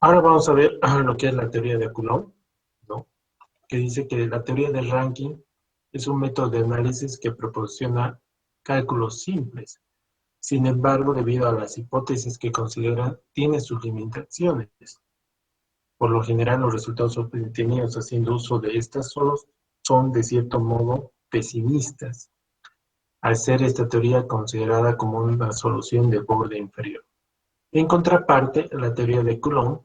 Ahora vamos a ver lo que es la teoría de Coulomb, ¿no? Que dice que la teoría del ranking es un método de análisis que proporciona cálculos simples. Sin embargo, debido a las hipótesis que considera, tiene sus limitaciones. Por lo general, los resultados obtenidos haciendo uso de estas solo son, de cierto modo, pesimistas, al ser esta teoría considerada como una solución de borde inferior. En contraparte, la teoría de Coulomb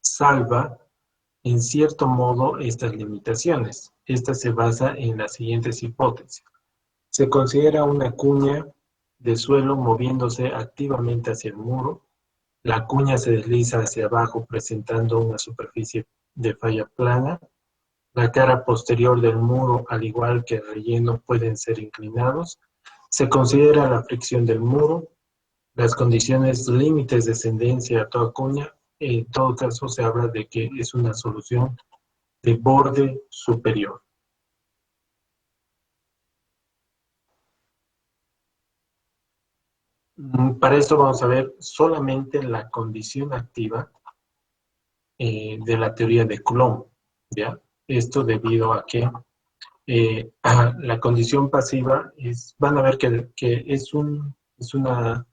salva, en cierto modo, estas limitaciones. Esta se basa en las siguientes hipótesis. Se considera una cuña de suelo moviéndose activamente hacia el muro. La cuña se desliza hacia abajo presentando una superficie de falla plana. La cara posterior del muro, al igual que el relleno, pueden ser inclinados. Se considera la fricción del muro. Las condiciones límites de ascendencia a toda cuña. En todo caso, se habla de que es una solución de borde superior. Para esto vamos a ver solamente la condición activa de la teoría de Coulomb, ¿ya? Esto debido a que la condición pasiva van a ver que es una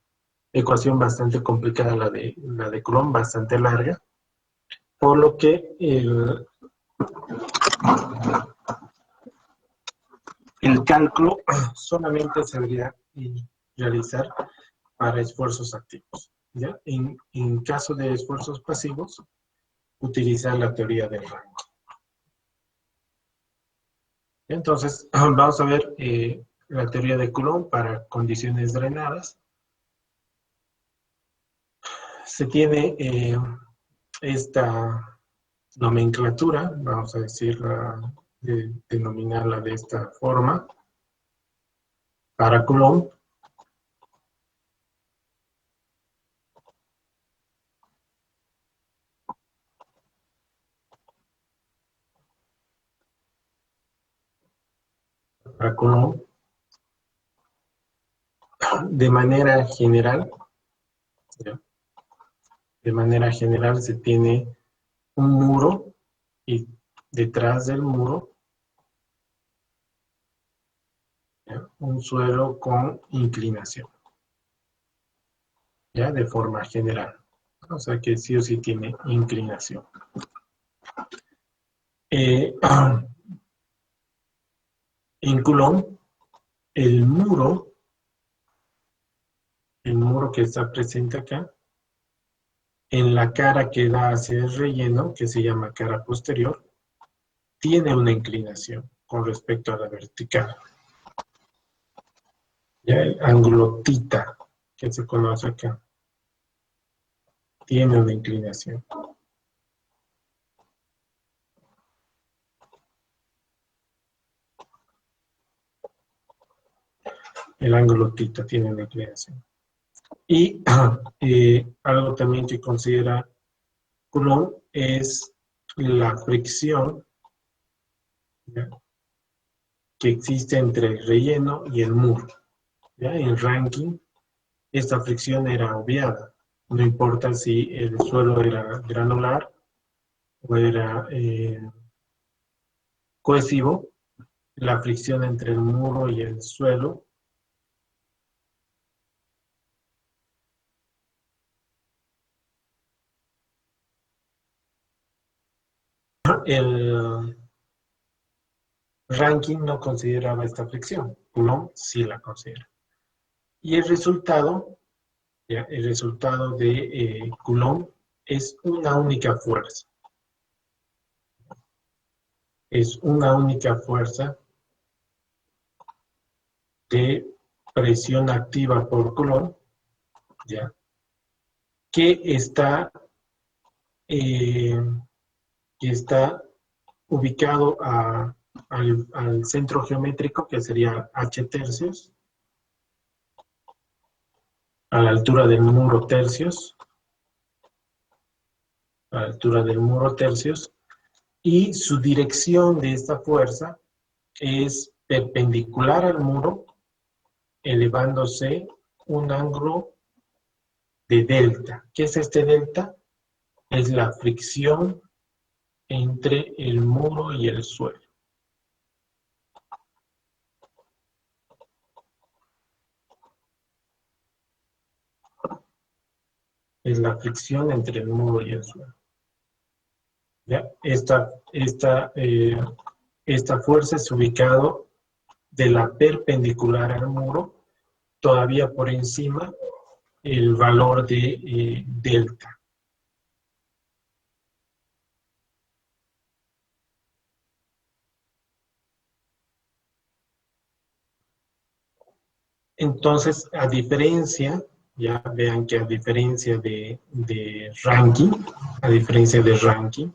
ecuación bastante complicada, la de Coulomb, bastante larga, por lo que el cálculo solamente se debería realizar para esfuerzos activos, ¿ya? En caso de esfuerzos pasivos, utilizar la teoría del rango. Entonces, vamos a ver la teoría de Coulomb para condiciones drenadas. Se tiene esta nomenclatura, vamos a decirla, denominarla de esta forma, para Coulomb. Para Coulomb, de manera general, ¿ya? De manera general se tiene un muro y detrás del muro, ¿ya? Un suelo con inclinación, ¿ya? De forma general. O sea que sí o sí tiene inclinación. En Coulomb, el muro que está presente acá, en la cara que da hacia el relleno, que se llama cara posterior, tiene una inclinación con respecto a la vertical. Ya el ángulo θ, que se conoce acá, tiene una inclinación. El ángulo θ tiene una inclinación. Y algo también que considera Coulomb es la fricción, ¿ya?, que existe entre el relleno y el muro. ¿Ya? En ranking, esta fricción era obviada. No importa si el suelo era granular o era cohesivo, la fricción entre el muro y el suelo el ranking no consideraba esta fricción, Coulomb sí la considera. Y el resultado, ¿ya?, el resultado de Coulomb es una única fuerza. Es una única fuerza de presión activa por Coulomb, ¿ya?, que está ubicado al centro geométrico, que sería h tercios, a la altura del muro tercios, a la altura del muro tercios, y su dirección de esta fuerza es perpendicular al muro, elevándose un ángulo de delta. ¿Qué es este delta? Es la fricción entre el muro y el suelo. Es la fricción entre el muro y el suelo. ¿Ya? Esta fuerza es ubicado de la perpendicular al muro, todavía por encima el valor de delta. Entonces, ya vean que a diferencia de ranking, a diferencia de ranking,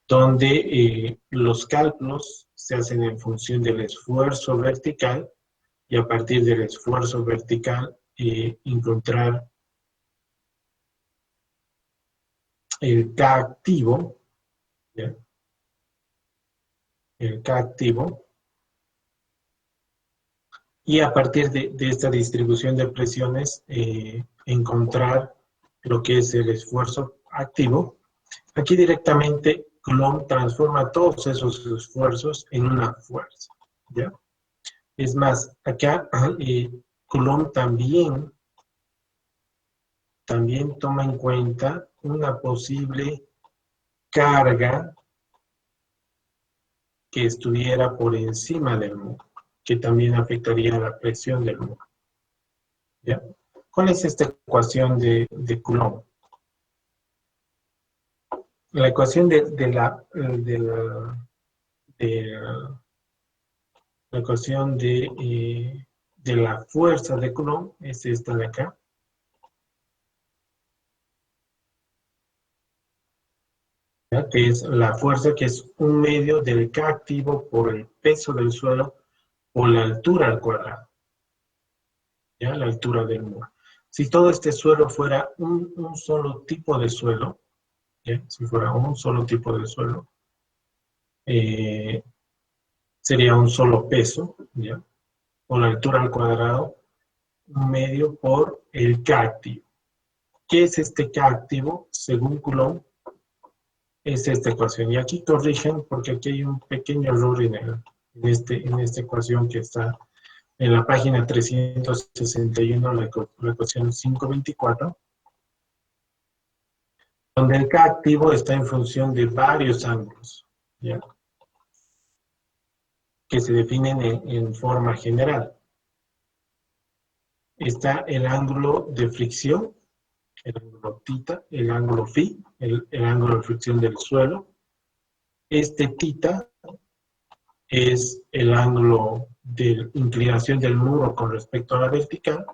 donde los cálculos se hacen en función del esfuerzo vertical y a partir del esfuerzo vertical encontrar el K activo, ¿ya? El K activo, y a partir de esta distribución de presiones encontrar lo que es el esfuerzo activo. Aquí directamente Coulomb transforma todos esos esfuerzos en una fuerza, ¿ya? Es más, acá Coulomb también toma en cuenta una posible carga que estuviera por encima del muro, que también afectaría la presión del muro, ¿ya? ¿Cuál es esta ecuación de Coulomb? La ecuación de la ecuación de la fuerza de Coulomb es esta de acá, ¿ya? Que es la fuerza que es un medio del K activo por el peso del suelo por la altura al cuadrado, ¿ya? La altura del muro. Si todo este suelo fuera un solo tipo de suelo, ¿ya? Si fuera un solo tipo de suelo, eh, sería un solo peso, ¿ya? Por la altura al cuadrado, un medio por el K activo. ¿Qué es este K activo? Según Coulomb, es esta ecuación. Y aquí corrigen porque aquí hay un pequeño error en esta ecuación que está en la página 361, la ecuación 524, donde el K activo está en función de varios ángulos, ¿ya? Que se definen en forma general. Está el ángulo de fricción, el ángulo θ, el ángulo φ, el ángulo de fricción del suelo. Este θ es el ángulo de inclinación del muro con respecto a la vertical.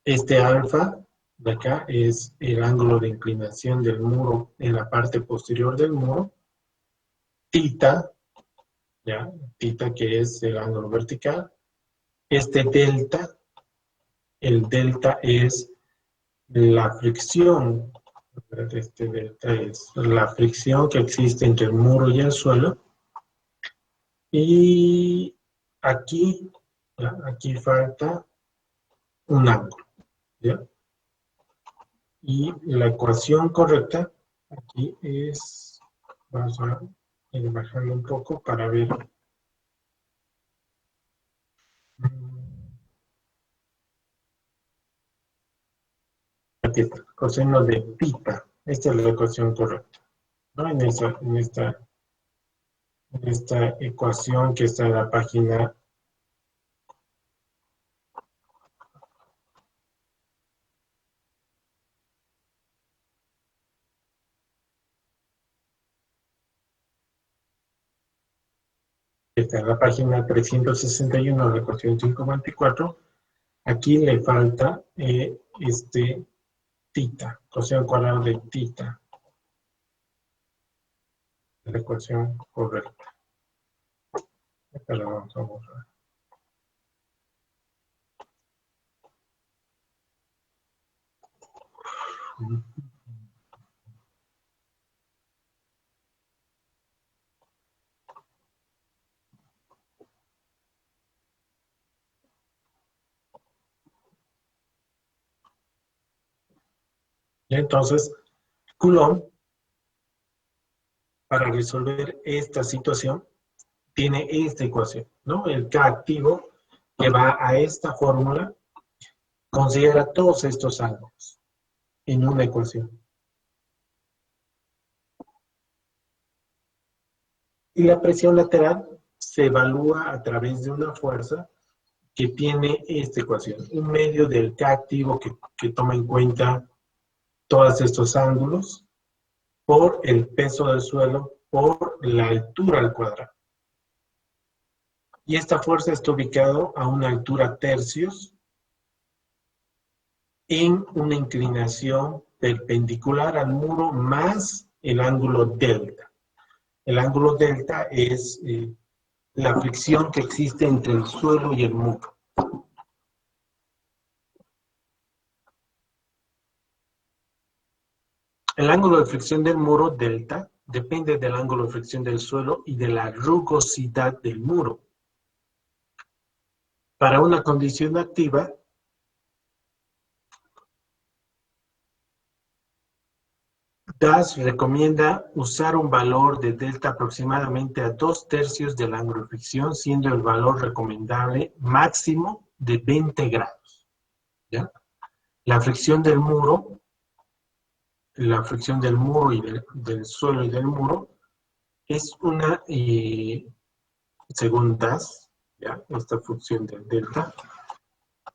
Este alfa de acá es el ángulo de inclinación del muro en la parte posterior del muro. Θ, ¿ya? Θ que es el ángulo vertical. Este delta, el delta es la fricción, este delta es la fricción que existe entre el muro y el suelo. Y aquí, ¿ya? Aquí falta un ángulo, ¿ya? Y la ecuación correcta aquí es, vamos a ir bajando un poco para ver. Aquí está, coseno de pita. Esta es la ecuación correcta, ¿no? En esta ecuación que está en la página. Está en la página 361, la ecuación 524. Aquí le falta tita, coseno cuadrado de tita, la ecuación correcta. Esta la vamos a borrar. Y entonces, Coulomb, para resolver esta situación, tiene esta ecuación, ¿no? El K activo que va a esta fórmula considera todos estos ángulos en una ecuación. Y la presión lateral se evalúa a través de una fuerza que tiene esta ecuación, un medio del K activo que toma en cuenta todos estos ángulos por el peso del suelo por la altura al cuadrado. Y esta fuerza está ubicada a una altura tercios en una inclinación perpendicular al muro más el ángulo delta. El ángulo delta es la fricción que existe entre el suelo y el muro. El ángulo de fricción del muro, delta, depende del ángulo de fricción del suelo y de la rugosidad del muro. Para una condición activa, DAS recomienda usar un valor de delta aproximadamente a 2/3 del ángulo de fricción, siendo el valor recomendable máximo de 20 grados. ¿Ya? La fricción del muro, la fricción del muro y del suelo y del muro es una, según DAS, ¿ya? Esta función del delta,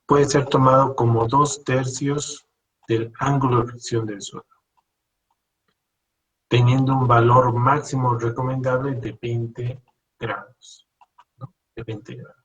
puede ser tomado como 2/3 del ángulo de fricción del suelo, teniendo un valor máximo recomendable de 20 grados, ¿no? De 20 grados.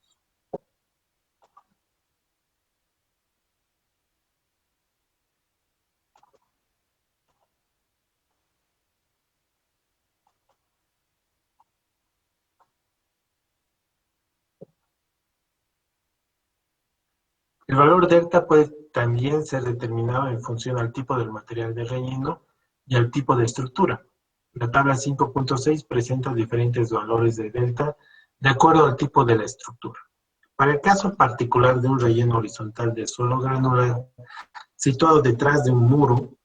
El valor delta puede también ser determinado en función al tipo del material de relleno y al tipo de estructura. La tabla 5.6 presenta diferentes valores de delta de acuerdo al tipo de la estructura. Para el caso particular de un relleno horizontal de suelo granular situado detrás de un muro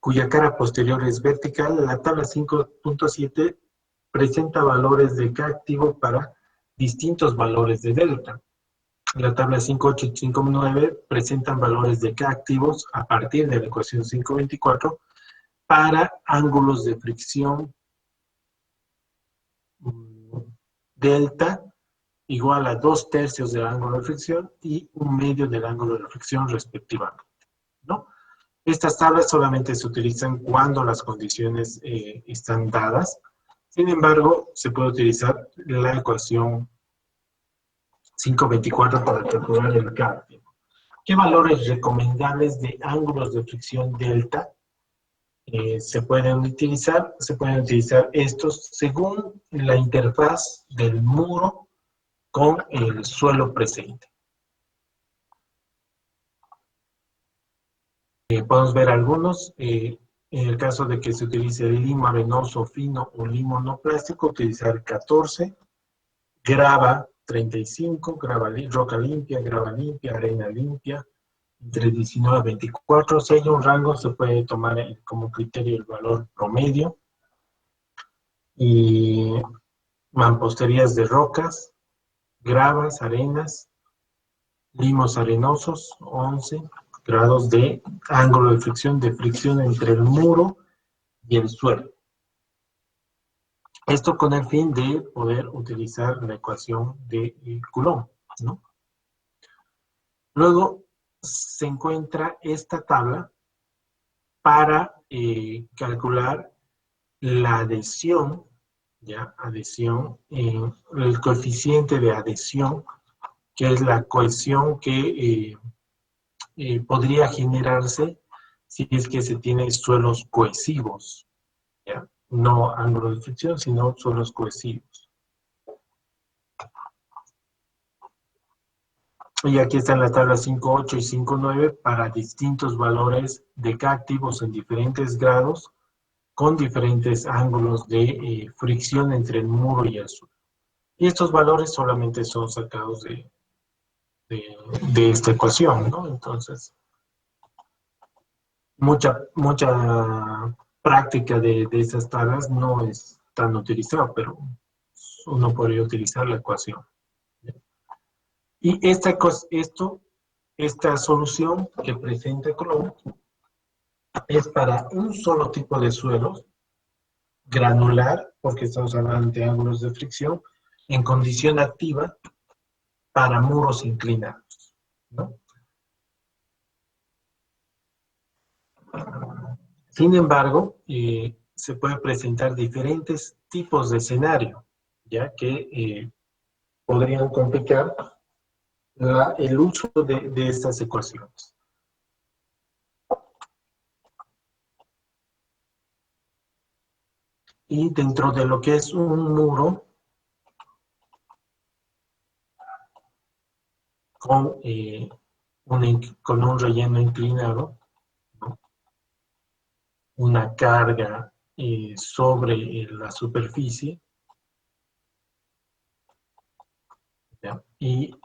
cuya cara posterior es vertical, la tabla 5.7 presenta valores de K activo para distintos valores de delta. La tabla 5.8 y 5.9 presentan valores de K activos a partir de la ecuación 5.24 para ángulos de fricción delta igual a 2/3 del ángulo de fricción y un medio del ángulo de fricción respectivamente, ¿no? Estas tablas solamente se utilizan cuando las condiciones están dadas. Sin embargo, se puede utilizar la ecuación 5.24 para calcular el K. ¿Qué valores recomendables de ángulos de fricción delta se pueden utilizar? Se pueden utilizar estos según la interfaz del muro con el suelo presente. Podemos ver algunos. En el caso de que se utilice limo arenoso fino o limo no plástico, utilizar 14, grava 35, roca limpia, grava limpia, arena limpia, entre 19 a 24. Si hay un rango, se puede tomar como criterio el valor promedio. Y mamposterías de rocas, gravas, arenas, limos arenosos, 11 grados de ángulo de fricción entre el muro y el suelo. Esto con el fin de poder utilizar la ecuación de Coulomb, ¿no? Luego se encuentra esta tabla para calcular la adhesión, ¿ya? Adhesión, el coeficiente de adhesión, que es la cohesión que podría generarse si es que se tiene suelos cohesivos, ¿ya? No ángulo de fricción, sino suelos cohesivos. Y aquí están las tablas 5.8 y 5.9 para distintos valores de K activos en diferentes grados, con diferentes ángulos de fricción entre el muro y el suelo. Y estos valores solamente son sacados de esta ecuación, ¿no? Entonces, mucha práctica de esas tablas no es tan utilizada, pero uno podría utilizar la ecuación. Y esta solución que presenta Coulomb es para un solo tipo de suelo granular, porque estamos hablando de ángulos de fricción, en condición activa para muros inclinados, ¿no? Sin embargo, se pueden presentar diferentes tipos de escenario, ya que podrían complicar el uso de estas ecuaciones. Y dentro de lo que es un muro con, con un relleno inclinado, ¿no? Una carga sobre la superficie, ¿ya? Y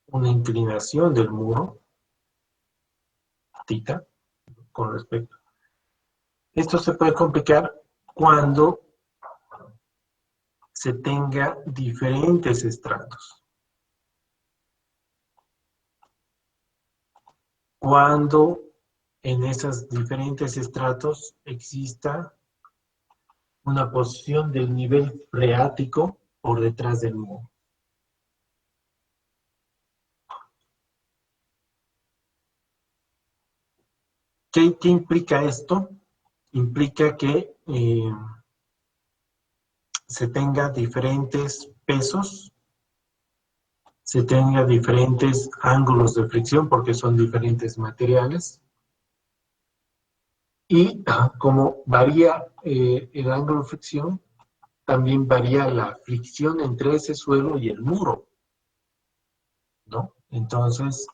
una inclinación del muro, tita, con respecto. Esto se puede complicar cuando se tenga diferentes estratos. Cuando en esos diferentes estratos exista una posición del nivel freático por detrás del muro. ¿Qué implica esto? Implica que se tenga diferentes pesos, se tenga diferentes ángulos de fricción porque son diferentes materiales. Y como varía el ángulo de fricción, también varía la fricción entre ese suelo y el muro, ¿no? Entonces,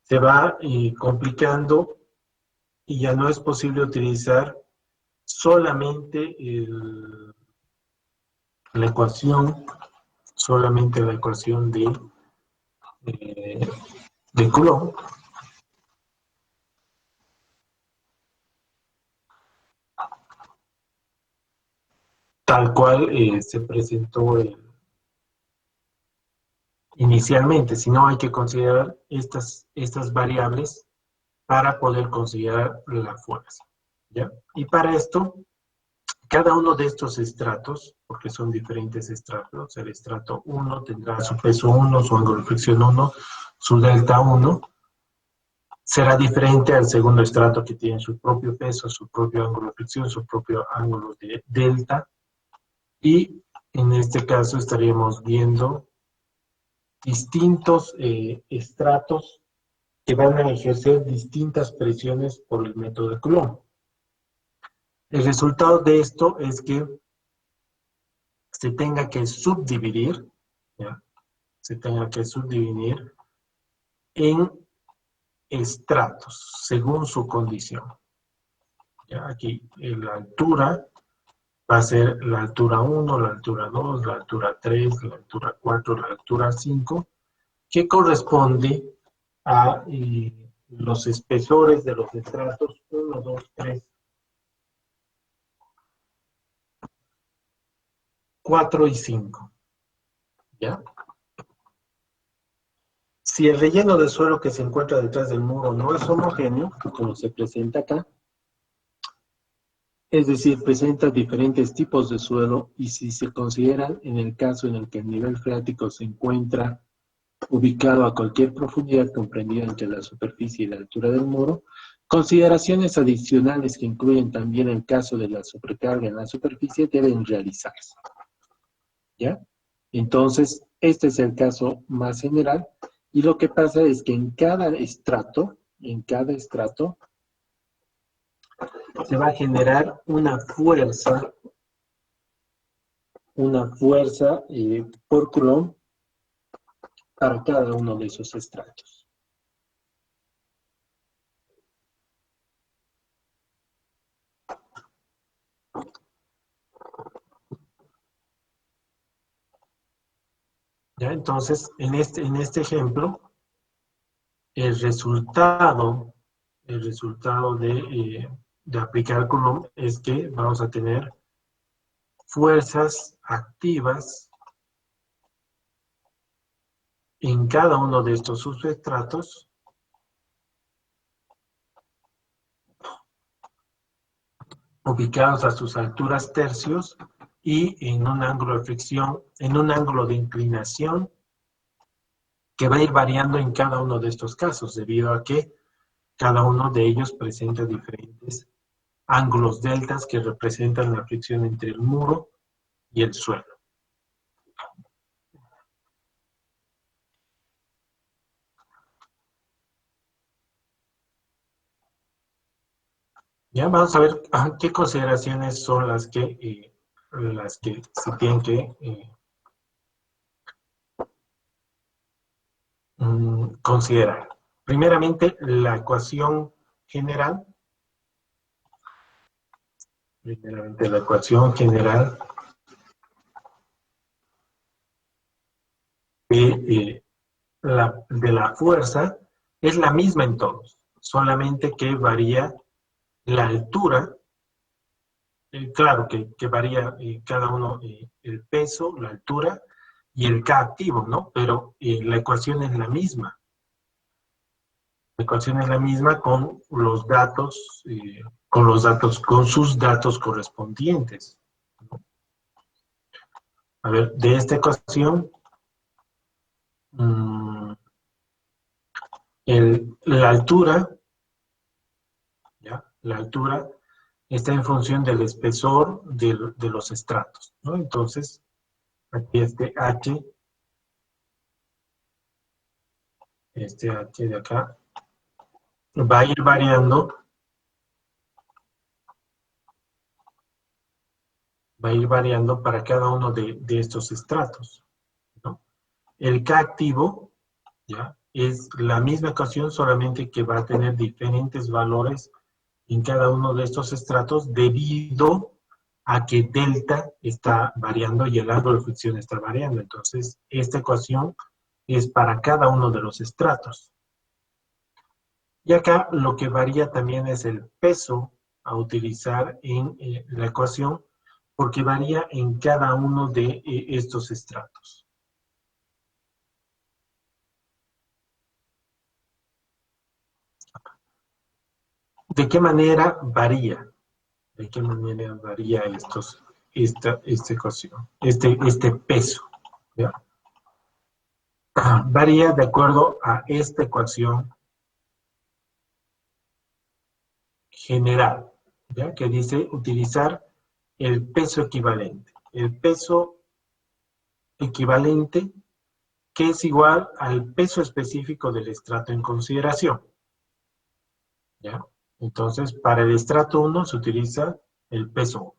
se va complicando y ya no es posible utilizar solamente la ecuación, solamente la ecuación eh, de Coulomb, tal cual se presentó inicialmente, sino hay que considerar estas variables para poder considerar la fuerza, ¿ya? Y para esto, cada uno de estos estratos, porque son diferentes estratos, el estrato 1 tendrá su peso 1, su ángulo de fricción 1, su delta 1, será diferente al segundo estrato que tiene su propio peso, su propio ángulo de fricción, su propio ángulo de delta, y en este caso estaríamos viendo distintos estratos que van a ejercer distintas presiones por el método de Coulomb. El resultado de esto es que se tenga que subdividir, ¿ya? Se tenga que subdividir en estratos según su condición. ¿Ya? Aquí la altura va a ser la altura 1, la altura 2, la altura 3, la altura 4, la altura 5, que corresponde a los espesores de los estratos 1, 2, 3, 4 y 5. ¿Ya? Si el relleno de suelo que se encuentra detrás del muro no es homogéneo, como se presenta acá, es decir, presenta diferentes tipos de suelo y si se consideran en el caso en el que el nivel freático se encuentra ubicado a cualquier profundidad comprendida entre la superficie y la altura del muro, consideraciones adicionales que incluyen también el caso de la sobrecarga en la superficie deben realizarse. ¿Ya? Entonces, este es el caso más general y lo que pasa es que en cada estrato, se va a generar una fuerza por Coulomb para cada uno de esos estratos. ¿Ya? Entonces, en este ejemplo, el resultado, el resultado de aplicar Coulomb es que vamos a tener fuerzas activas en cada uno de estos substratos ubicados a sus alturas tercios y en un ángulo de fricción, en un ángulo de inclinación que va a ir variando en cada uno de estos casos, debido a que cada uno de ellos presenta diferentes ángulos deltas que representan la fricción entre el muro y el suelo. Ya vamos a ver qué consideraciones son las que se tienen que considerar. Primeramente, la ecuación general. Primeramente, la ecuación general de, de la fuerza es la misma en todos, solamente que varía la altura. Claro que varía cada uno el peso, la altura y el K activo, ¿no? Pero la ecuación es la misma. La ecuación es la misma con sus datos correspondientes, ¿no? A ver, de esta ecuación, la altura, ¿ya? La altura está en función del espesor de los estratos, ¿no? Entonces, aquí este H de acá, va a ir variando, para cada uno de estos estratos, ¿no? El K activo, ¿ya? Es la misma ecuación, solamente que va a tener diferentes valores en cada uno de estos estratos debido a que delta está variando y el ángulo de fricción está variando. Entonces, esta ecuación es para cada uno de los estratos. Y acá lo que varía también es el peso a utilizar en la ecuación, porque varía en cada uno de estos estratos. ¿De qué manera varía? ¿De qué manera varía esta ecuación, este peso? ¿Ya? Varía de acuerdo a esta ecuación general, ¿ya? Que dice utilizar el peso equivalente. El peso equivalente que es igual al peso específico del estrato en consideración, ¿ya? Entonces, para el estrato 1 se utiliza el peso 1.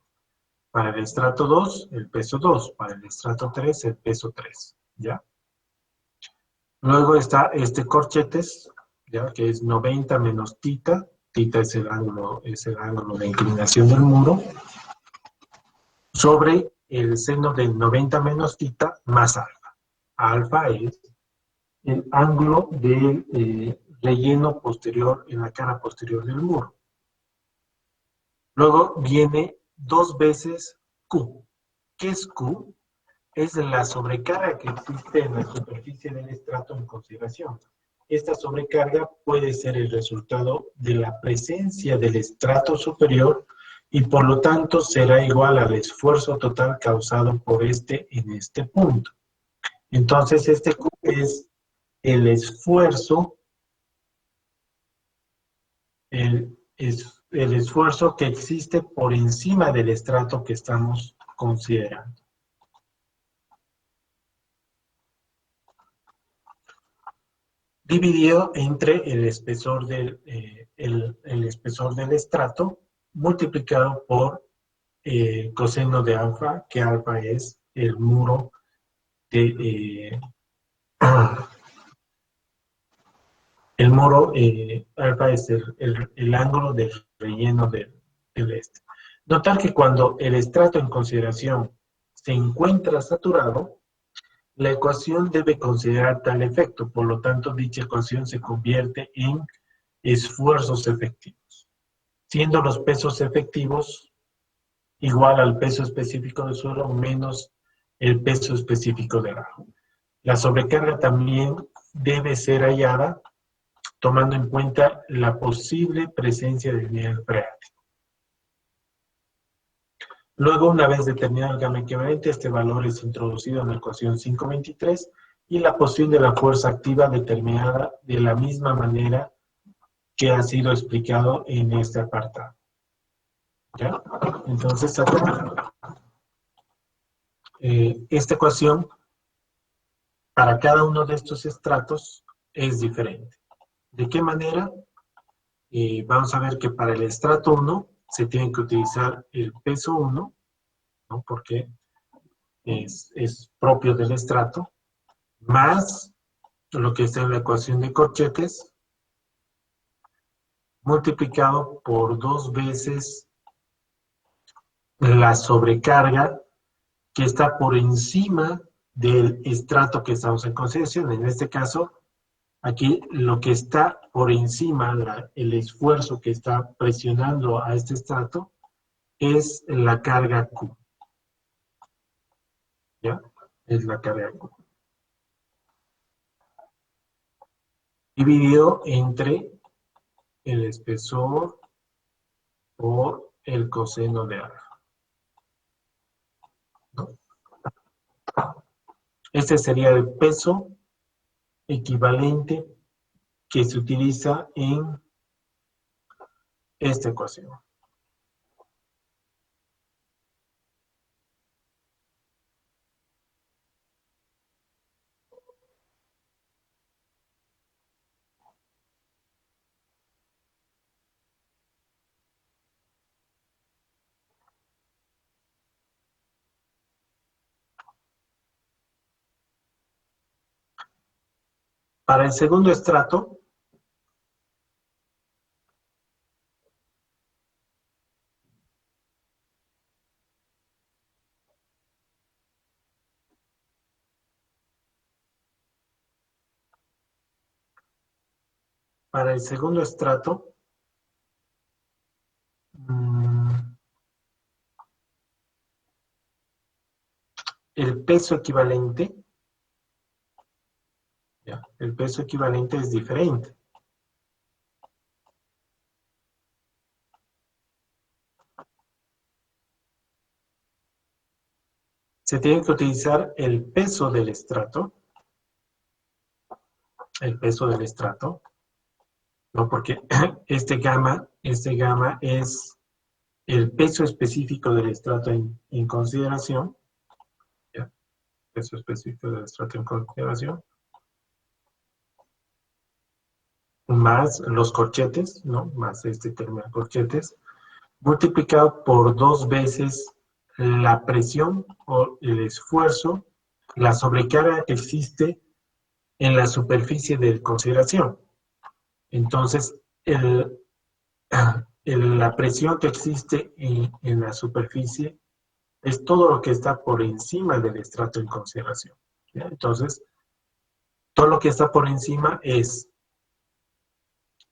Para el estrato 2, el peso 2. Para el estrato 3, el peso 3, ¿ya? Luego está este corchetes, ¿ya? Que es 90 menos tita. Tita es el ángulo de inclinación del muro, sobre el seno del 90 menos tita más alfa. Alfa es el ángulo del relleno posterior en la cara posterior del muro. Luego viene 2 veces Q. ¿Qué es Q? Es la sobrecarga que existe en la superficie del estrato en consideración. Esta sobrecarga puede ser el resultado de la presencia del estrato superior y por lo tanto será igual al esfuerzo total causado por este en este punto. Entonces este Q es el esfuerzo, el esfuerzo que existe por encima del estrato que estamos considerando. Dividido entre el espesor el espesor del estrato multiplicado por coseno de alfa, que alfa es el muro de el muro alfa es el ángulo del relleno del este. Notar que cuando el estrato en consideración se encuentra saturado, La ecuación debe considerar tal efecto, por lo tanto, dicha ecuación se convierte en esfuerzos efectivos, siendo los pesos efectivos igual al peso específico del suelo menos el peso específico del ajo. La sobrecarga también debe ser hallada tomando en cuenta la posible presencia del nivel freático. Luego, una vez determinado el gamma equivalente, este valor es introducido en la ecuación 523 y la posición de la fuerza activa determinada de la misma manera que ha sido explicado en este apartado. ¿Ya? Entonces, acá, esta ecuación para cada uno de estos estratos es diferente. ¿De qué manera? Vamos a ver que para el estrato 1 se tiene que utilizar el peso 1, ¿no? Porque es propio del estrato, más lo que está en la ecuación de Corchetes, multiplicado por 2 veces la sobrecarga que está por encima del estrato que estamos en consideración. En este caso, aquí lo que está por encima, el esfuerzo que está presionando a este estrato, es la carga Q. ¿Ya? Es la carga Q. Dividido entre el espesor por el coseno de alfa, ¿no? Este sería el peso equivalente que se utiliza en esta ecuación. Para el segundo estrato, mmm, el peso equivalente, ¿ya? El peso equivalente es diferente. Se tiene que utilizar el peso del estrato, ¿no? Porque este gamma es el peso específico del estrato en consideración, ¿ya? Peso específico del estrato en consideración, más los corchetes, ¿no? Más este término de corchetes, multiplicado por 2 veces la presión o el esfuerzo, la sobrecarga que existe en la superficie de consideración. Entonces, la presión que existe en la superficie es todo lo que está por encima del estrato en consideración, ¿ya? Entonces, todo lo que está por encima es,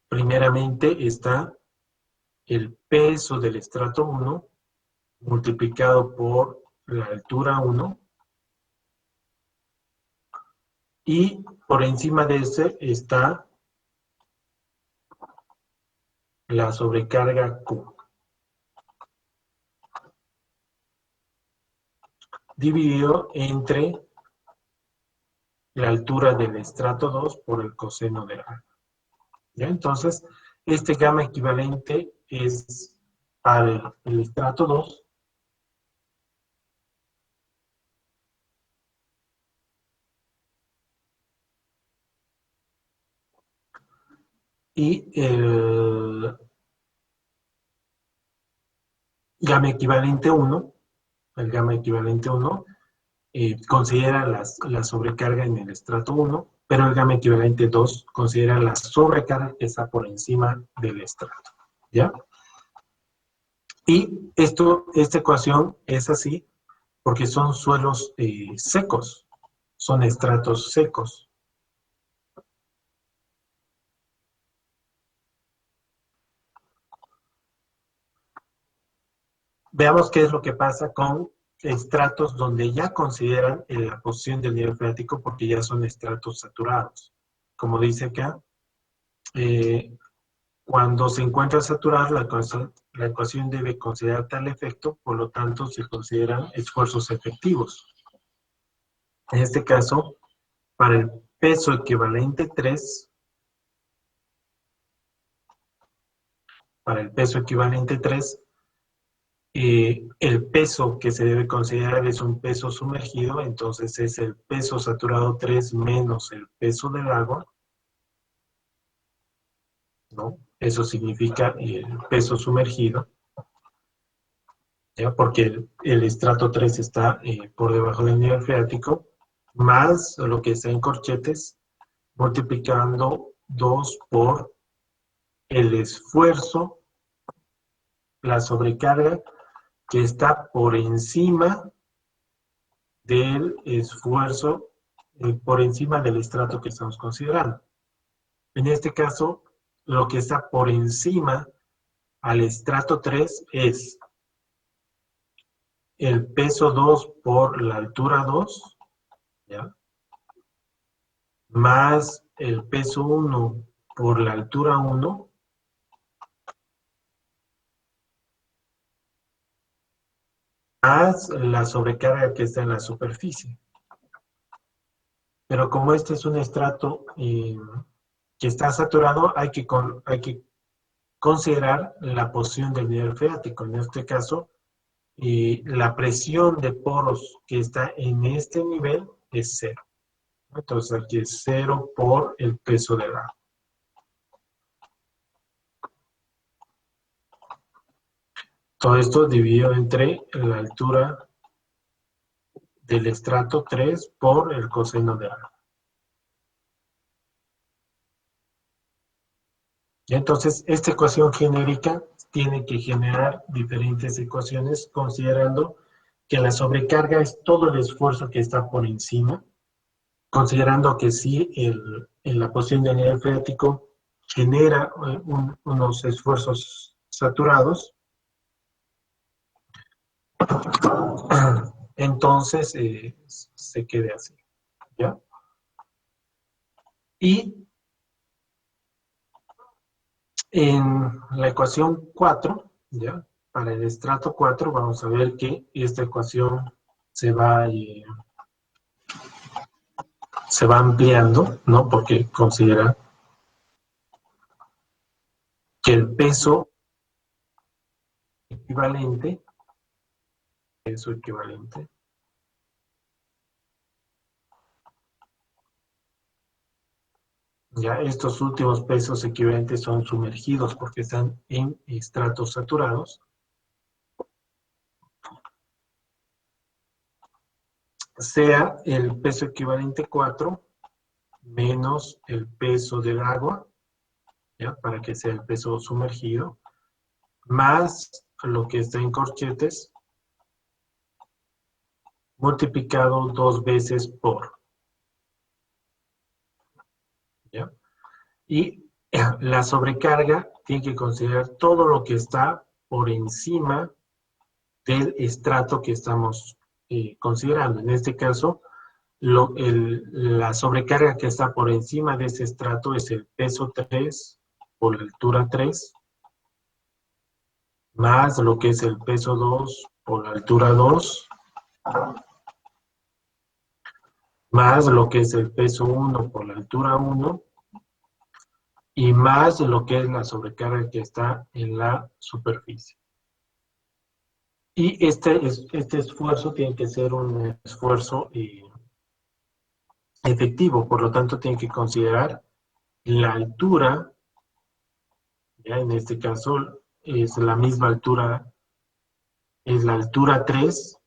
primeramente, está el peso del estrato 1 multiplicado por la altura 1, y por encima de ese está la sobrecarga Q, dividido entre la altura del estrato 2 por el coseno de alfa. ¿Ya? Entonces, este gamma equivalente es para el estrato 2 y el gamma equivalente 1, el gamma equivalente 1 considera la sobrecarga en el estrato 1, pero el gamma equivalente 2 considera la sobrecarga que está por encima del estrato, ¿ya? Y esta ecuación es así porque son suelos secos, son estratos secos. Veamos qué es lo que pasa con estratos donde ya consideran la posición del nivel freático porque ya son estratos saturados. Como dice acá, cuando se encuentra saturado, la ecuación debe considerar tal efecto, por lo tanto se consideran esfuerzos efectivos. En este caso, para el peso equivalente 3, el peso que se debe considerar es un peso sumergido, entonces es el peso saturado 3 menos el peso del agua, ¿no? Eso significa el peso sumergido, ¿ya? Porque el estrato 3 está por debajo del nivel freático, más lo que está en corchetes, multiplicando 2 por el esfuerzo, la sobrecarga que está por encima del esfuerzo, por encima del estrato que estamos considerando. En este caso, lo que está por encima al estrato 3 es el peso 2 por la altura 2, ¿ya? Más el peso 1 por la altura 1, más la sobrecarga que está en la superficie. Pero como este es un estrato que está saturado, hay que considerar la posición del nivel freático. En este caso, la presión de poros que está en este nivel es 0. Entonces aquí es 0 por el peso del agua. Todo esto dividido entre la altura del estrato 3 por el coseno de agua. Y entonces esta ecuación genérica tiene que generar diferentes ecuaciones considerando que la sobrecarga es todo el esfuerzo que está por encima, considerando que sí en la posición del nivel freático genera unos esfuerzos saturados, entonces se quede así, ¿ya? Y en la ecuación 4, ¿ya? Para el estrato 4 vamos a ver que esta ecuación se va, se va ampliando, ¿no? Porque considera que el peso equivalente, ya estos últimos pesos equivalentes son sumergidos porque están en estratos saturados, sea el peso equivalente 4 menos el peso del agua, ¿ya? Para que sea el peso sumergido, más lo que está en corchetes, multiplicado 2 veces por, ¿ya? Y la sobrecarga tiene que considerar todo lo que está por encima del estrato que estamos considerando. En este caso, la sobrecarga que está por encima de ese estrato es el peso 3 por la altura 3, más lo que es el peso 2 por la altura 2, más lo que es el peso 1 por la altura 1, y más lo que es la sobrecarga que está en la superficie. Y este esfuerzo tiene que ser un esfuerzo efectivo, por lo tanto tiene que considerar la altura, ya en este caso es la misma altura, es la altura 3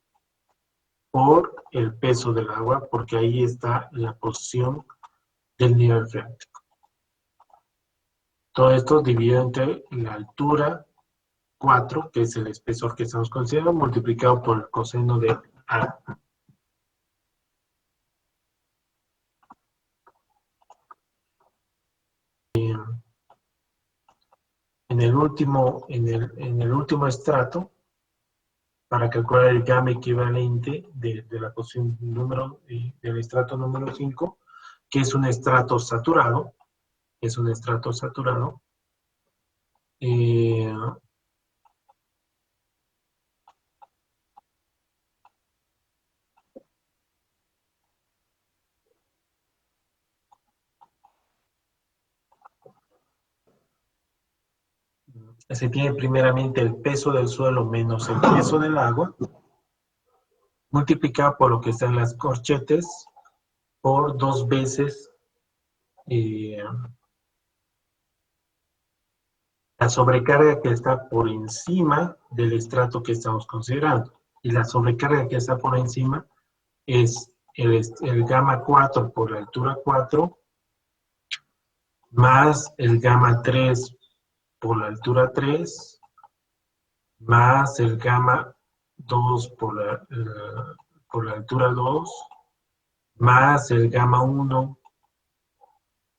por el peso del agua, porque ahí está la posición del nivel freático. Todo esto dividido entre la altura 4, que es el espesor que estamos considerando, multiplicado por el coseno de A. en el último estrato, para calcular el gamma equivalente de la posición del estrato número 5, que es un estrato saturado, eh, se tiene primeramente el peso del suelo menos el peso del agua, multiplicado por lo que está en las corchetes, por 2 veces eh, la sobrecarga que está por encima del estrato que estamos considerando. Y la sobrecarga que está por encima es el gamma 4 por la altura 4, más el gamma 3 por la altura 3, más el gamma 2 por la altura 2, más el gamma 1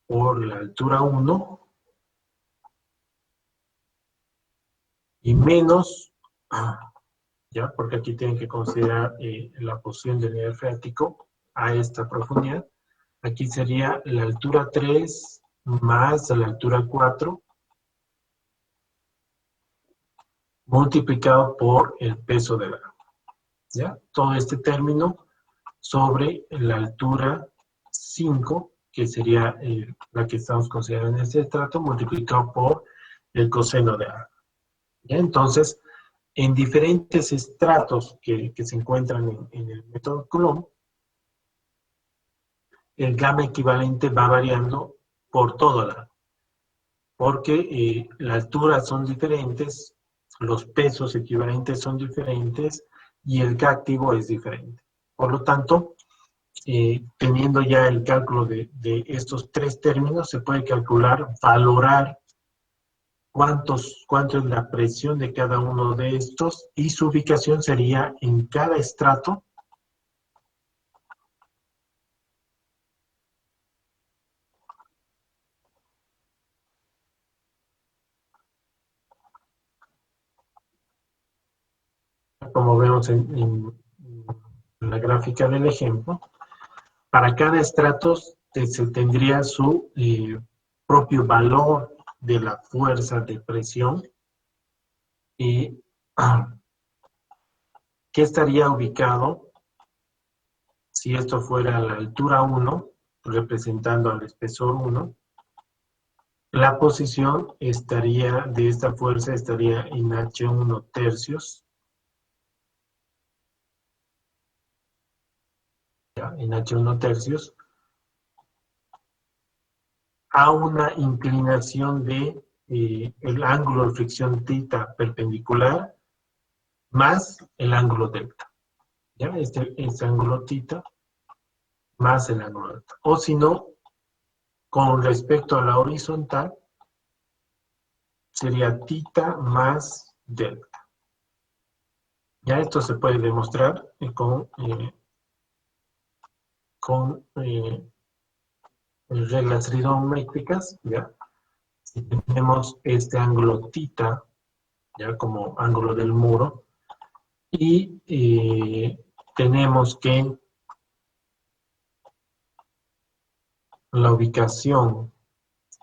por la altura 1, y menos, ya, porque aquí tienen que considerar la posición del nivel freático a esta profundidad. Aquí sería la altura 3 más la altura 4 multiplicado por el peso del agua. ¿Ya? Todo este término sobre la altura 5, que sería la que estamos considerando en este estrato, multiplicado por el coseno de agua. ¿Ya? Entonces, en diferentes estratos que se encuentran en el método Coulomb, el gamma equivalente va variando por todo lado, porque las alturas son diferentes, los pesos equivalentes son diferentes y el K activo es diferente. Por lo tanto, teniendo ya el cálculo de estos 3 términos, se puede calcular, valorar cuánto es la presión de cada uno de estos, y su ubicación sería en cada estrato. Como vemos en la gráfica del ejemplo, para cada estrato se tendría su propio valor de la fuerza de presión, y que estaría ubicado, si esto fuera a la altura 1, representando al espesor 1, la posición de esta fuerza estaría en H1 tercios, en H1 tercios, a una inclinación de el ángulo de fricción θ perpendicular más el ángulo delta. ¿Ya? Este ángulo θ más el ángulo delta. O si no, con respecto a la horizontal, sería θ más delta. Ya esto se puede demostrar con reglas trigonométricas, ¿ya? Si tenemos este ángulo θ, ya como ángulo del muro, y tenemos que la ubicación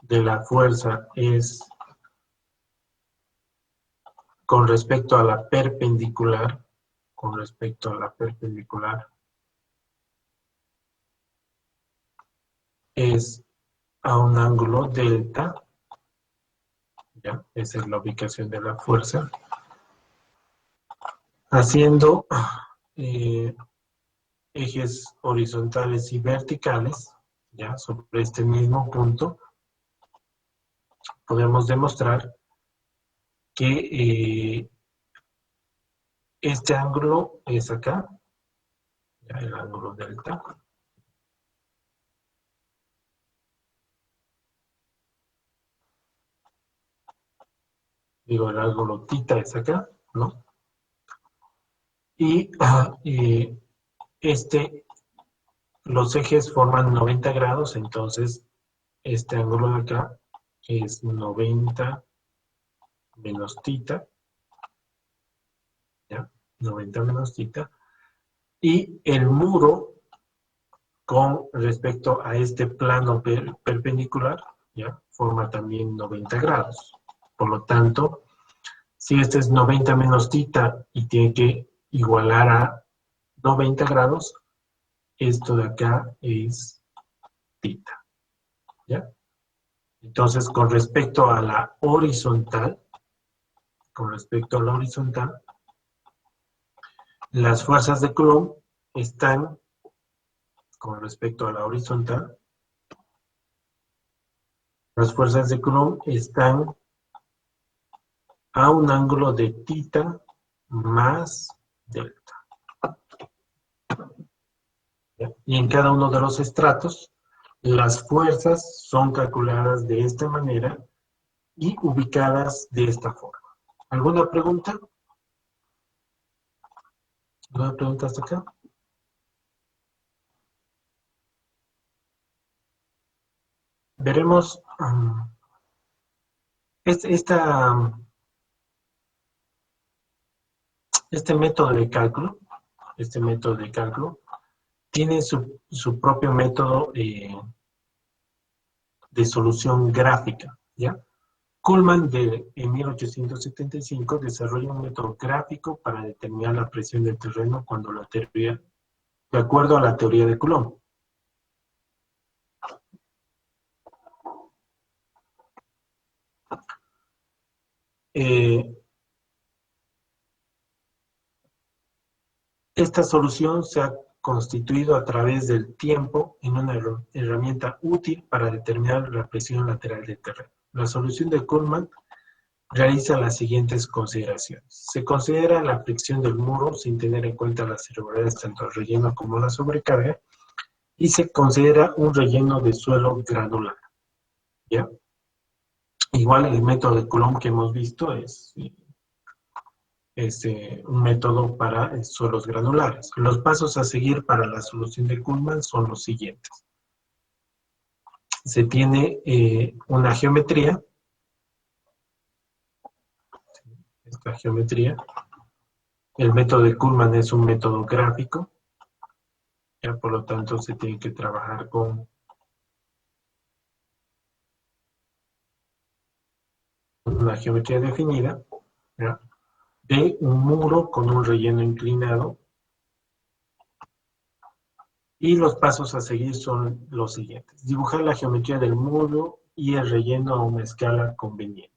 de la fuerza es con respecto a la perpendicular, es a un ángulo delta, ¿ya? Esa es la ubicación de la fuerza, haciendo ejes horizontales y verticales, ¿ya? Sobre este mismo punto, podemos demostrar que este ángulo es acá, ¿ya? El ángulo delta. Digo, el ángulo θ es acá, ¿no? Y los ejes forman 90 grados, entonces este ángulo de acá es 90 menos tita, ¿ya? 90 menos tita. Y el muro con respecto a este plano perpendicular, ¿ya? Forma también 90 grados. Por lo tanto, si este es 90 menos tita y tiene que igualar a 90 grados, esto de acá es tita, ¿ya? Entonces, con respecto a la horizontal, las fuerzas de Coulomb están, con respecto a la horizontal, las fuerzas de Coulomb están a un ángulo de tita más delta, ¿ya? Y en cada uno de los estratos, las fuerzas son calculadas de esta manera y ubicadas de esta forma. ¿Alguna pregunta? ¿Alguna pregunta hasta acá? Veremos esta, este método de cálculo, tiene su propio método de solución gráfica, ¿ya? Kuhlmann en 1875 desarrolla un método gráfico para determinar la presión del terreno cuando la teoría, de acuerdo a la teoría de Coulomb. Esta solución se ha constituido a través del tiempo en una herramienta útil para determinar la presión lateral del terreno. La solución de Kuhlmann realiza las siguientes consideraciones. Se considera la fricción del muro sin tener en cuenta las irregularidades tanto el relleno como la sobrecarga y se considera un relleno de suelo granular, ¿ya? Igual el método de Coulomb que hemos visto es un método para suelos granulares. Los pasos a seguir para la solución de Kuhlmann son los siguientes. Se tiene una geometría, esta geometría. El método de Kuhlmann es un método gráfico, ya por lo tanto se tiene que trabajar con una geometría definida, ¿ya? De un muro con un relleno inclinado. Y los pasos a seguir son los siguientes. Dibujar la geometría del muro y el relleno a una escala conveniente.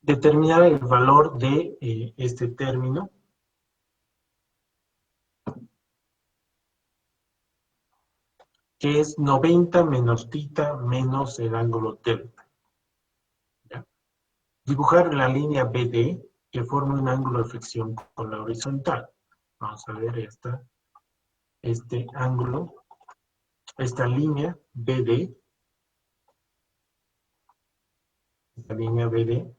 Determinar el valor de este término. Que es 90 menos tita menos el ángulo delta, ¿ya? Dibujar la línea BD que forma un ángulo de fricción con la horizontal. Vamos a ver este ángulo, esta línea BD, esta línea BD,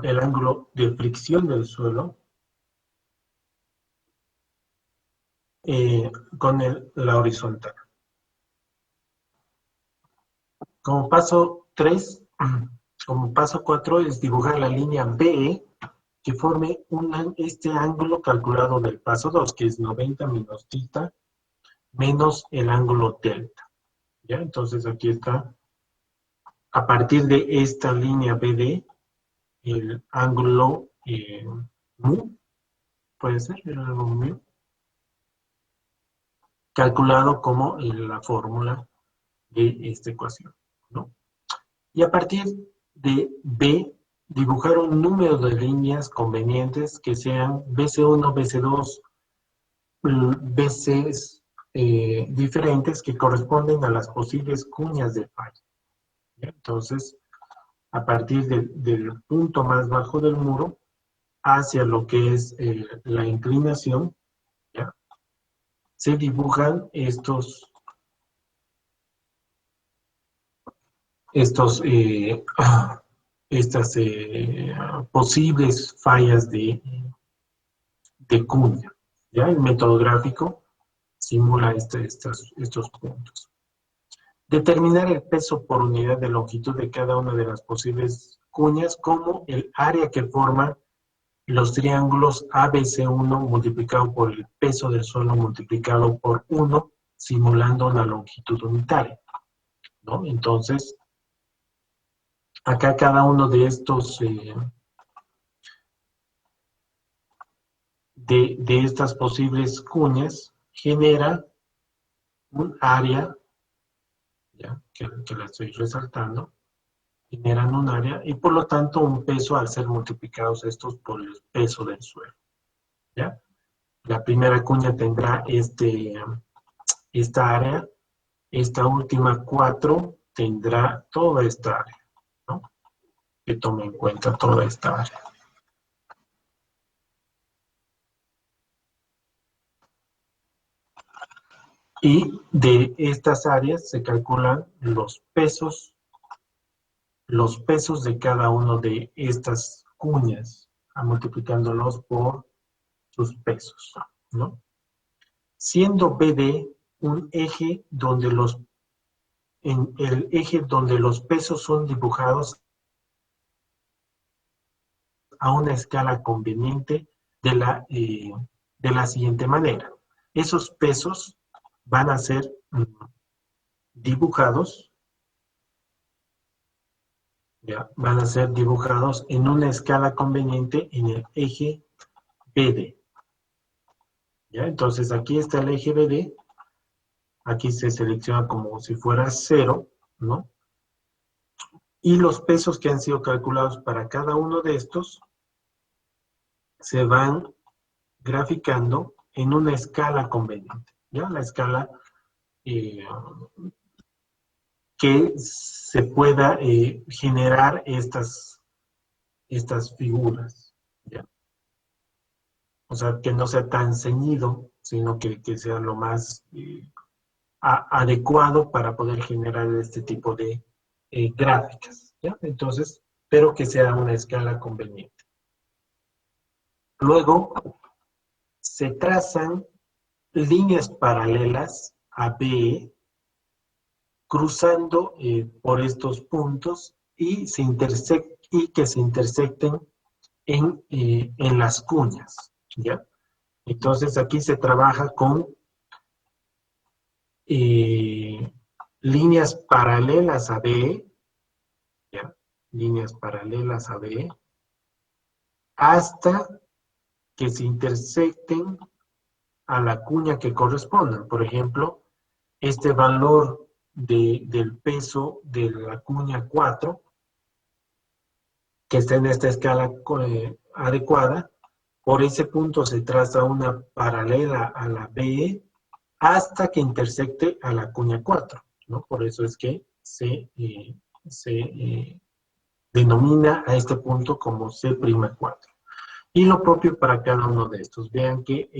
el ángulo de fricción del suelo con la horizontal. Como paso 3, como paso 4 es dibujar la línea BE que forme este ángulo calculado del paso 2, que es 90 menos tita menos el ángulo delta, ¿ya? Entonces aquí está, a partir de esta línea BD, el ángulo mu, puede ser, el ángulo mu, calculado como la fórmula de esta ecuación, ¿no? Y a partir de B, dibujar un número de líneas convenientes que sean BC1, BC2, BCs diferentes que corresponden a las posibles cuñas de falla, ¿ya? Entonces, a partir del punto más bajo del muro hacia lo que es la inclinación, ¿ya? Se dibujan estos estas posibles fallas de cuña. ¿Ya? El método gráfico simula estos puntos. Determinar el peso por unidad de longitud de cada una de las posibles cuñas como el área que forman los triángulos ABC1 multiplicado por el peso del suelo multiplicado por 1, simulando la longitud unitaria, ¿no? Entonces, acá cada uno de estos, de estas posibles cuñas genera un área, ¿ya? Que la estoy resaltando, generan un área y por lo tanto un peso al ser multiplicados estos por el peso del suelo, ¿ya? La primera cuña tendrá esta área, esta última 4 tendrá toda esta área, ¿no? Que tome en cuenta toda esta área. Y de estas áreas se calculan los pesos de cada uno de estas cuñas, multiplicándolos por sus pesos, ¿no? Siendo BD un eje donde en el eje donde los pesos son dibujados a una escala conveniente de la siguiente manera. Esos pesos van a ser dibujados, ¿ya? Van a ser dibujados en una escala conveniente en el eje BD. ¿Ya? Entonces aquí está el eje BD, aquí se selecciona como si fuera 0, ¿no? Y los pesos que han sido calculados para cada uno de estos se van graficando en una escala conveniente, ¿ya? La escala eh, que se pueda generar estas figuras, ¿ya? O sea, que no sea tan ceñido, sino que sea lo más adecuado para poder generar este tipo de gráficas, ¿ya? Entonces, pero que sea una escala conveniente. Luego, se trazan líneas paralelas a B, cruzando por estos puntos y que se intersecten en las cuñas, ¿ya? Entonces aquí se trabaja con eh, líneas paralelas a B, ¿ya? Líneas paralelas a B, hasta que se intersecten a la cuña que correspondan. Por ejemplo, este valor del peso de la cuña 4, que está en esta escala adecuada, por ese punto se traza una paralela a la B hasta que intersecte a la cuña 4, ¿no? Por eso es que se denomina a este punto como C'4. Y lo propio para cada uno de estos. Vean que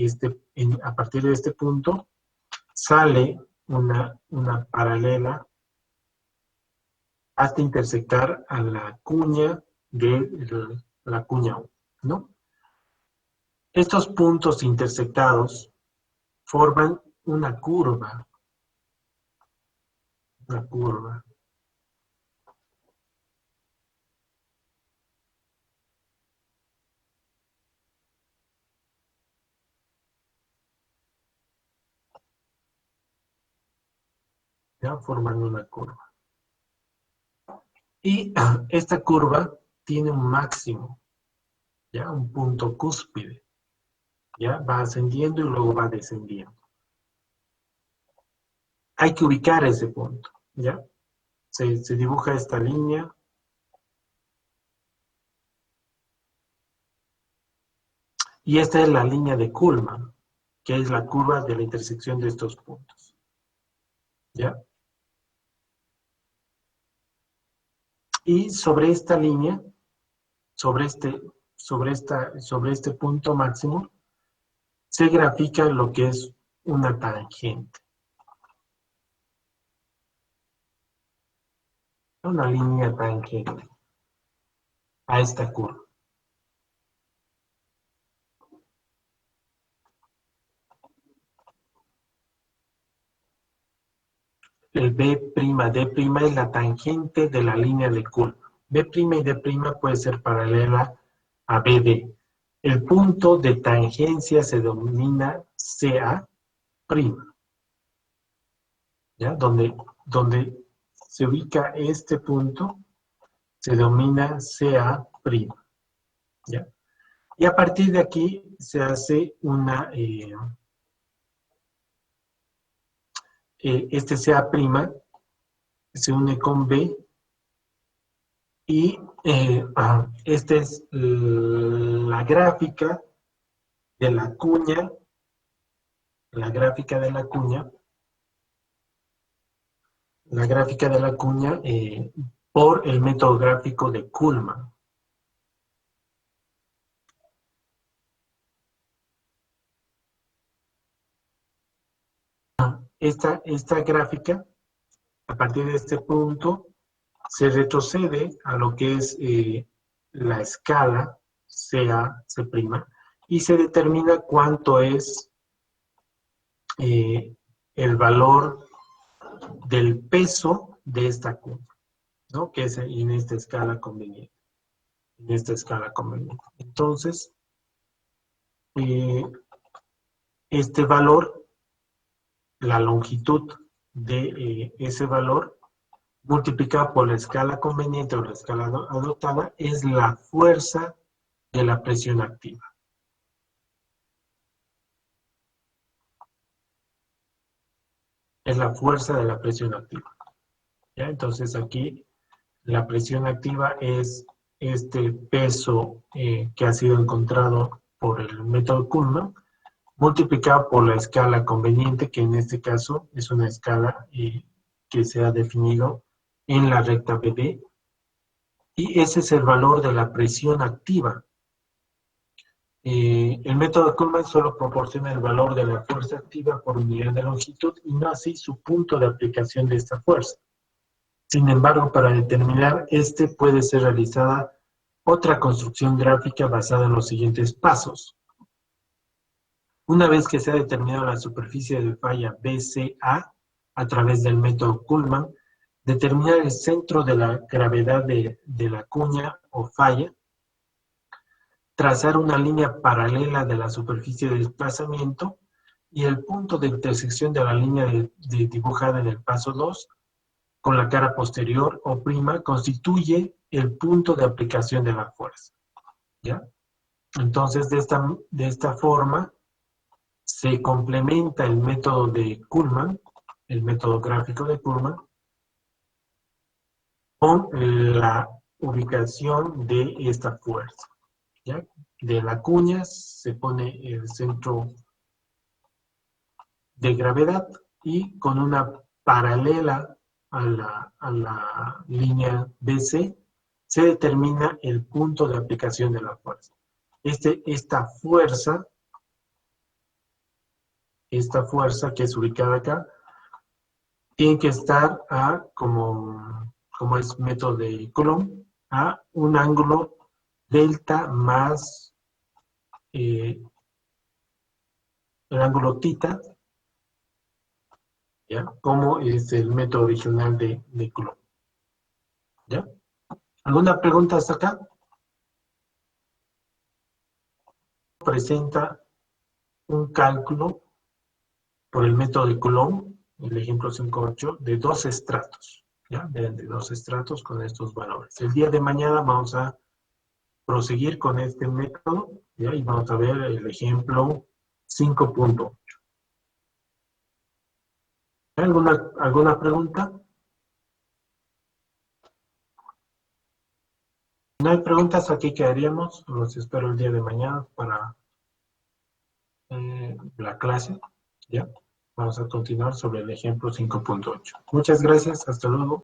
a partir de este punto sale una paralela hasta intersectar a la cuña de la cuña 1, ¿no? Estos puntos intersectados forman una curva, ¿ya? Forman una curva. Y esta curva tiene un máximo, ¿ya? Un punto cúspide, ¿ya? Va ascendiendo y luego va descendiendo. Hay que ubicar ese punto, ¿ya? Se dibuja esta línea. Y esta es la línea de Kuhlmann, que es la curva de la intersección de estos puntos, ¿ya? Y sobre esta línea, sobre este punto máximo, se grafica lo que es una tangente. Una línea tangente. a esta curva. El B'D' es la tangente de la línea de Coulomb. B' y D' puede ser paralela a BD. El punto de tangencia se denomina CA', ¿ya? Donde se ubica este punto se denomina CA', ¿ya? Y a partir de aquí se hace este CA' se une con B y esta es la gráfica de la cuña, por el método gráfico de Kuhlmann. Esta gráfica, a partir de este punto, se retrocede a lo que es la escala CA, C', y se determina cuánto es el valor del peso de esta curva, ¿no? Que es en esta escala conveniente. Entonces, este valor, la longitud de ese valor, multiplicado por la escala conveniente o la escala adoptada, es la fuerza de la presión activa. Es la fuerza de la presión activa. ¿Ya? Entonces aquí la presión activa es este peso que ha sido encontrado por el método Kuhlmann, multiplicado por la escala conveniente, que en este caso es una escala que se ha definido en la recta BD, y ese es el valor de la presión activa. El método Kuhlmann solo proporciona el valor de la fuerza activa por unidad de longitud y no así su punto de aplicación de esta fuerza. Sin embargo, para determinar puede ser realizada otra construcción gráfica basada en los siguientes pasos. Una vez que se ha determinado la superficie de falla BCA a través del método Kuhlmann, determinar el centro de la gravedad de la cuña o falla, trazar una línea paralela de la superficie de desplazamiento y el punto de intersección de la línea dibujada en el paso 2 con la cara posterior o prima constituye el punto de aplicación de la fuerza, ¿ya? Entonces, de esta forma, se complementa el método de Kuhlmann, el método gráfico de Kuhlmann, con la ubicación de esta fuerza, ¿ya? De la cuña se pone el centro de gravedad y con una paralela a la línea BC se determina el punto de aplicación de la fuerza. Esta fuerza que es ubicada acá, tiene que estar como es método de Coulomb, a un ángulo delta más el ángulo θ, ¿ya? Como es el método original de Coulomb, ¿ya? ¿Alguna pregunta hasta acá? Presenta un cálculo por el método de Coulomb, el ejemplo 5.8, de dos estratos, ¿ya? De dos estratos con estos valores. El día de mañana vamos a proseguir con este método, ¿ya? Y vamos a ver el ejemplo 5.8. ¿Alguna pregunta? No hay preguntas, aquí quedaríamos. Los espero el día de mañana para la clase, ¿ya? Vamos a continuar sobre el ejemplo 5.8. Muchas gracias, hasta luego.